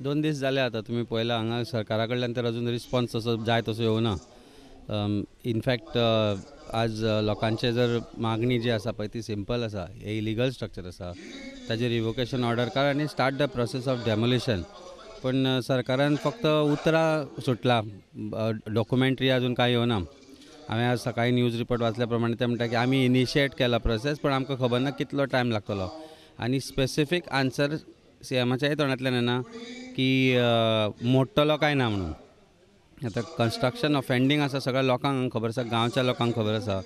2 दीस जाले आता तुम्ही पळयला हांगा सरकारा कडल्यान तर अजून रिस्पॉन्स तसो जाय तसो येवना. इनफॅक्ट आज लोकांचे जर मागणी जी आसा पळय ती सिंपल आसा. हे इलिगल स्ट्रक्चर आसा ताजेर रिवोकेशन ऑर्डर काड आनी start the process of demolition. पण सरकारान फक्त उतरां सुटला, डॉक्युमेंटरी अजून काय येवना. हांवें आज सकाळी न्यूज रिपोर्ट वाचल्या प्रमाणे ते म्हणटा की आमी इनिशिएट केला प्रोसेस, पण आमकां खबर ना कितलो टायम लागतलो. आनी स्पेसिफीक आन्सर सीएमाच्याय तोंडांतल्यान येना की मोडटलो काय ना म्हणून. आतां कन्स्ट्रक्शन ऑफेंडींग आसा सगळ्या लोकांक खबर आसा, गांवच्या लोकांक खबर आसा.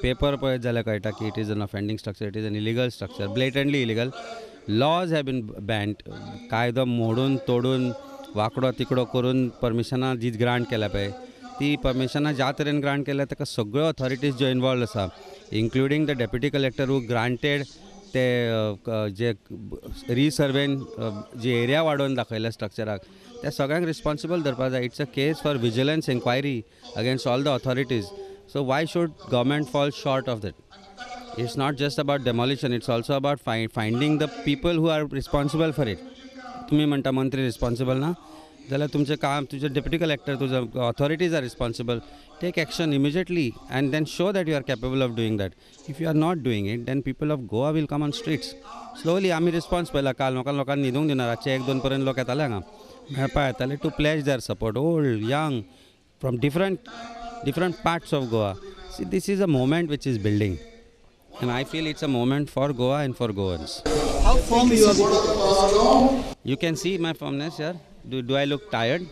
पेपर पळयत जाल्यार कळटा की it is an offending structure, it is an illegal structure, blatantly illegal. Laws have been banned. कायदो मोडून तोडून वांकडो तिकडो करून परमिशनां जी ग्रांट केल्या पळय ती परमिशनां ज्या तरेन ग्रांट केल्या ताका सगळ्यो ऑथॉरिटीज ज्यो इनवॉल्व आसा, including the deputy collector who granted ते जे रिसर्वेन जी एरिया वाडोवन दाखयल्या स्ट्रक्चराक, त्या सगळ्यांक रिस्पॉन्सिबल धरपा जाय. It's a case for vigilance inquiry against all the authorities. So why should government fall short of that? It's not just about demolition, it's also about finding the people who are responsible for it. तुम्ही म्हणता मंत्री responsible ना, जाल्यार तुमचें काम, तुजे deputy collector, तुजे authorities are responsible. Take action immediately and then show that you are capable of doing that. If you are not doing it, then people of Goa will come on streets. Slowly आमी response पळयला. काल लोकांनी न्हिदूंक दिना. रातचे 1-2 पर्यंत लोक येताले हांगा मेळपा येताले to pledge their support. Old, young, from different parts of Goa. See, this is a moment which is building. And I feel it's a moment for Goa and for Goans. How firm you are? You can see my firmness here. Do I look tired?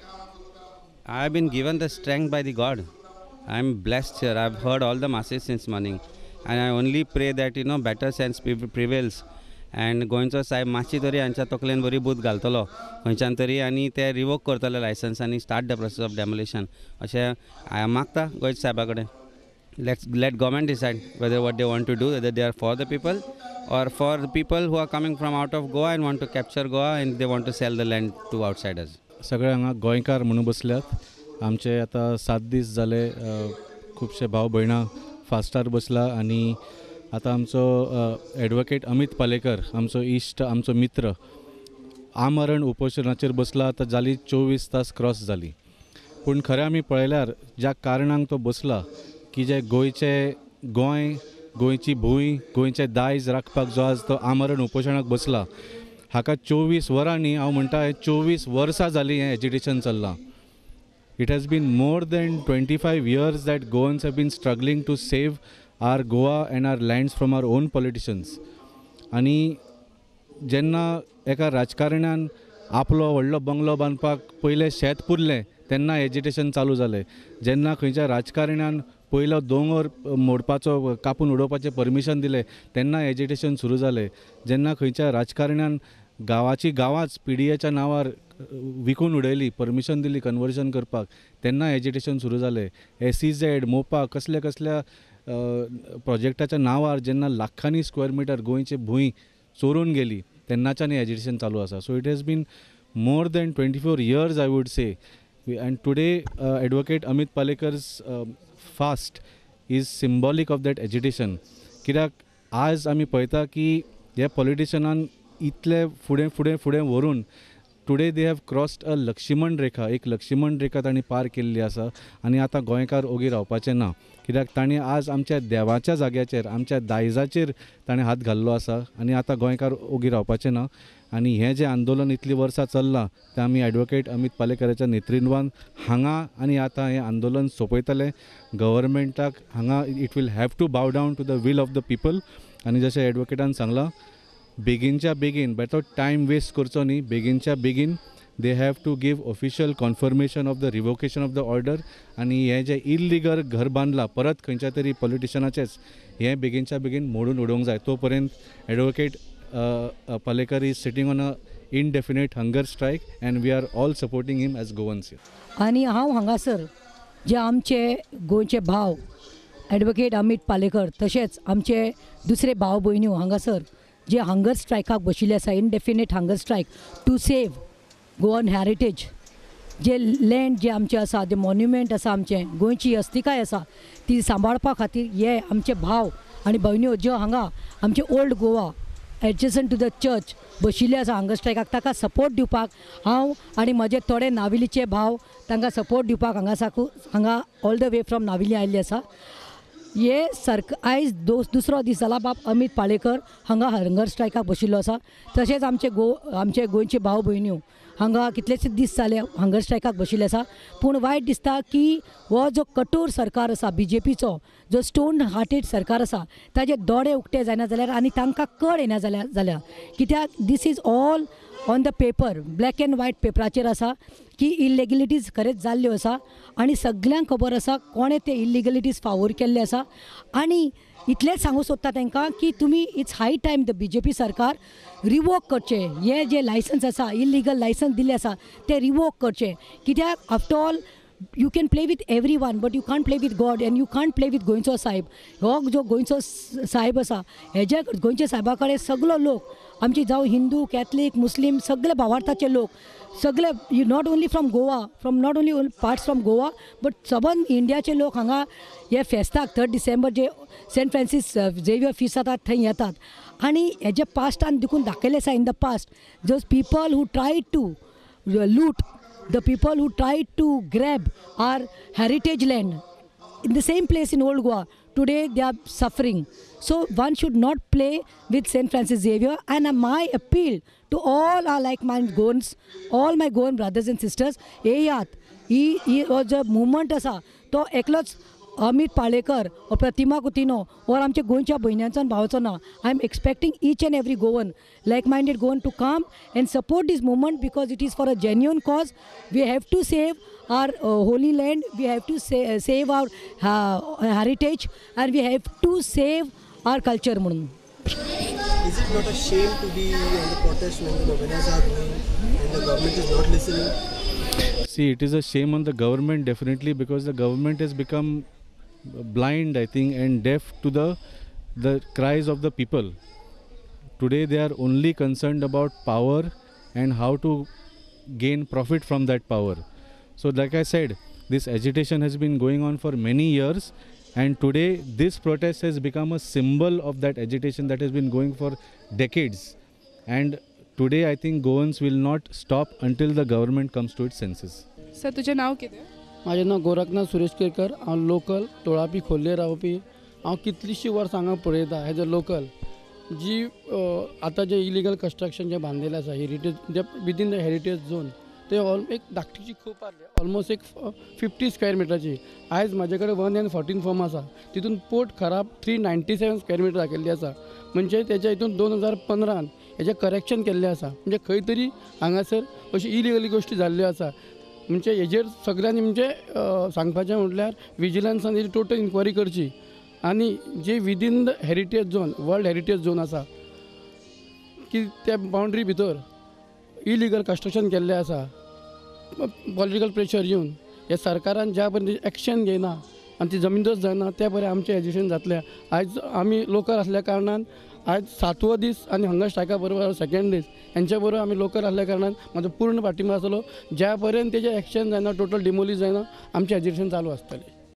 I have been given the strength by the God. I am blessed here. I have heard all the masses since morning. And I only pray that, better sense prevails. And गोंयचो साहेब मातशी तरी हांच्या तकलेन बरी बूद घालतलो खंयच्यान तरी आनी ते रिवोक करतले लायसन्स आनी start the process of demolition अशें हांव मागता गोंयच्या साहेबा कडेन. Let government decide whether what they want to do, whether they are for the people or for the people who are coming from out of Goa and want to capture Goa and they want to sell the land to outsiders. सगळे हांगा गोंयकार म्हणून बसल्यात. आमचे आतां 7 दीस जाले खुबशे भाव भयणां फास्टार बसला. आनी आतां आमचो एडवोकेट अमित पालेकर, आमचो इश्ट, आमचो मित्र, आमरण उपोशनाचेर बसला. आतां जाली 24 तास क्रॉस जाली. पूण खरें आमी पळयल्यार ज्या कारणांक तो बसला की जे गोंयची भूंय, गोंयचे दायज राखपाक जो आज तो आमरण उपोशणाक बसला, हाका 24 वरां न्ही, हांव म्हणटा 24 वर्सां जालीं हें एजिटेशन चल्लां. It has been more than 25 years that Goans have been struggling to save our Goa and our lands from our own politicians. आनी जेन्ना एका राजकारण्यान आपलो व्हडलो बंगलो बांदपाक पयलें शेत पुरलें तेन्ना एजिटेशन चालू जालें. जेन्ना खंयच्या राजकारण्यान पयलो दोंगर मोडपाचो, कापून उडोवपाचें परमिशन दिलें तेन्ना एजिटेशन सुरू जालें. जेन्ना खंयच्या राजकारण्यान गांवाची गांवांच PDAच्या नांवार विकून उडयली, परमिशन दिली कन्वर्जन करपाक, तेन्ना एजिटेशन सुरू जालें. SEZ, मोपा, कसल्या प्रोजेक्टाच्या नांवार जेन्ना लाखांनी स्क्वेअर मिटर गोंयची भूंय चोरून गेली तेन्नाच्यान एजिटेशन चालू आसा. So it has been more than 24 years I would say. And today advocate Amit Palekar's fast is symbolic of that agitation. कित्याक आज आमी पळयता की ह्या पॉलिटिशनान इतले फुडें व्हरून today they have crossed a Lakshman rekha. एक लक्ष्मण रेखा तांणी पार केल्ली आसा. आनी आतां गोंयकार ओगी रावपाचें ना. कित्याक तांणी आज आमच्या देवाच्या जाग्याचेर, आमच्या दायजाचेर ताणें हात घाल्लो आसा. आनी आतां गोंयकार ओगी रावपाचें ना. आनी हें जें आंदोलन इतलीं वर्सां चल्लां तें आमी एडवोकेट अमित पालेकराच्या नेतृत्वान हांगा आनी आतां हें आंदोलन सोंपयतले. गव्हर्मेंटाक हांगा it will have to bow down to the will of the people. आनी जशें एडवोकेटान सांगलां, बेगीनच्या बेगीन, बेतो टायम वेस्ट करचो न्ही, बेगीनच्या बेगीन they have to give official confirmation of the revocation of the order. आनी हें जें इल्लिगल घर बांदलां परत खंयच्या तरी पॉलिटिशनाचेच, हें बेगीनच्या बेगीन मोडून उडोवंक जाय. तो पर्यंत advocate Palekar is sitting on a indefinite hunger strike and we are all supporting him as Goans here. आणि हांव हांगासर जे आमचे गोंयचे भाव एडवोकेट अमित पालेकर तशेंच आमचे दुसरे भाव भयण्यो हांगासर जे हंगर स्ट्रायकाक बशिल्ले आसा, indefinite hunger strike to save Goan heritage. जे लँड जे आमचे आसा, जे मॉन्युमेंट आसा, आमचे गोंयची अस्तिकाय आसा ती सांबाळपा खातीर हे आमचे भाव आनी भयण्यो ज्यो हांगा आमचे old Goa adjacent to the church बशिल्ले आसा हंगर स्ट्रायकाक, ताका सपोर्ट दिवपाक हांव आनी म्हजे थोडे नाविलीचे भाव तांकां सपोर्ट दिवपाक हांगा ऑल द वे फ्रॉम नाविली आयिल्ले आसा. हे आयज दुसरो दीस जाला बाब अमित पाळेकर हांगा हंगर स्ट्रायकाक बशिल्लो आसा. तशेंच आमचे गोंयचे भाव भयण्यो हांगा कितलेशे दीस जाले हंगर स्ट्रायकाक बशिल्ले आसा. पूण वायट दिसता की हो जो कठोर सरकार आसा BJPचो, जो स्टोन हार्टेड सरकार आसा, ताजे दोळे उक्ते जायना जाल्यार आनी तांकां कळ येना जाल्या कित्याक this is all on the paper, black and white पेपराचेर आसा की इलिगलिटीज खरेंच जाल्ल्यो आसा आनी सगळ्यांक खबर आसा कोणें ते इलिगलिटीज फावोर केल्ले आसा. आनी इतलेंच सांगूं सोदता तांकां की तुमी it's high time the BJP सरकार रिवोक करचे. हे जे लायसन्स आसा इलिगल लायसन्स दिल्ले आसा ते रिवोक करचे. कित्याक after all you can play with every one but you can't play with God end you can't play with गोंयचो साहेब. हो जो गोंयचो साहेब आसा हेज्या गोंयच्या साहेबा कडेन सगळो लोक आमचे जावं हिंदू कॅथलीक मुस्लीम सगळे भावार्थाचे लोक सगळे not only from Goa not only parts from Goa but सबंद इंडियाचे लोक हांगा हे फेस्ताक 3 डिसेंबर जे सेंट फ्रांसीस झेवियर फीस्ट जाता थंय येतात. आनी हेजे पास्टान देखून दाखयलें आसा in the past those people who try to loot the people who tried to grab our heritage land in the same place in Old Goa, today they are suffering. So one should not play with St. Francis Xavier. And my appeal to all our like-minded Goans, all my Goan brothers and sisters, he was a movement asa तो एकलोच अमित पाळेकर और प्रतिमा कुतिनो और आमच्या गोंयच्या भयण्यांचो भावाचो ना. I am expecting each and every Goan like minded Goan to come and support this movement because it is for a genuine cause. We have to save our holy land, we have to save our heritage and we have to save our culture म्हणून. Is it not a shame to be on the protest when the winners are going and the government is not listening? See, it is a shame on the government definitely because the government has become blind, I think, and deaf to the cries of the people. Today they are only concerned about power and how to gain profit from that power. So like I said, this agitation has been going on for many years, and today this protest has become a symbol of that agitation that has been going for decades. And today I think Goans will not stop until the government comes to its senses. Sir तुझे नाव कितें? माझे नाव गोरखनाथ सुरेश केरकर. हांव local तोळापी Khorlim रावपी. हांव कितलींशीं वर्सां हांगा पळयता as a local जी आतां जे इलिगल कंस्ट्रक्शन जे बांदिल्लें आसा हेरिटेज जे विदीन द हेरिटेज झोन ते एक धाकटीची खूप आसली ऑलमोस्ट एक 50 स्क्वेअर मिटरची. आयज म्हाजे कडेन 114 फॉर्म आसा तितून पोर्ट खराब 397 स्क्वेअर मिटर दाखयल्ली आसा. म्हणजे तेच्या हितून 2015 हेजें करेक्शन केल्लें आसा. म्हणजे खंय तरी हांगासर अशी इलिगली गोश्टी जाल्ल्यो आसा. म्हणजे हेजेर सगळ्यांनी म्हणजे सांगपाचें म्हटल्यार विजिलन्सान हेजी टोटल इन्क्वायरी करची आनी जे within the heritage zone world heritage zone आसा की त्या बाउंड्री भितर इलिगल कंस्ट्रक्शन केल्लें आसा पॉलिटिकल प्रेशर येवन हे सरकारान ज्या पर्यंत एक्शन घेयना आनी ती जमीनदोस्त जायना त्या पर्यंत आमचें एज्युकेशन जातलें. आयज आमी लोकल आसल्या कारणान आज 7वो दीस आनी हंगर स्ट्रायका बरोबर 2nd दीस हेंच्या बरोबर आमी लोकल आसल्या कारणान म्हाजो पूर्ण पाठिंबा आसलो. ज्या पर्यंत तेजें एक्शन जायना टोटल डिमोलीज जायना आमचें एज्युकेशन चालू आसतलें.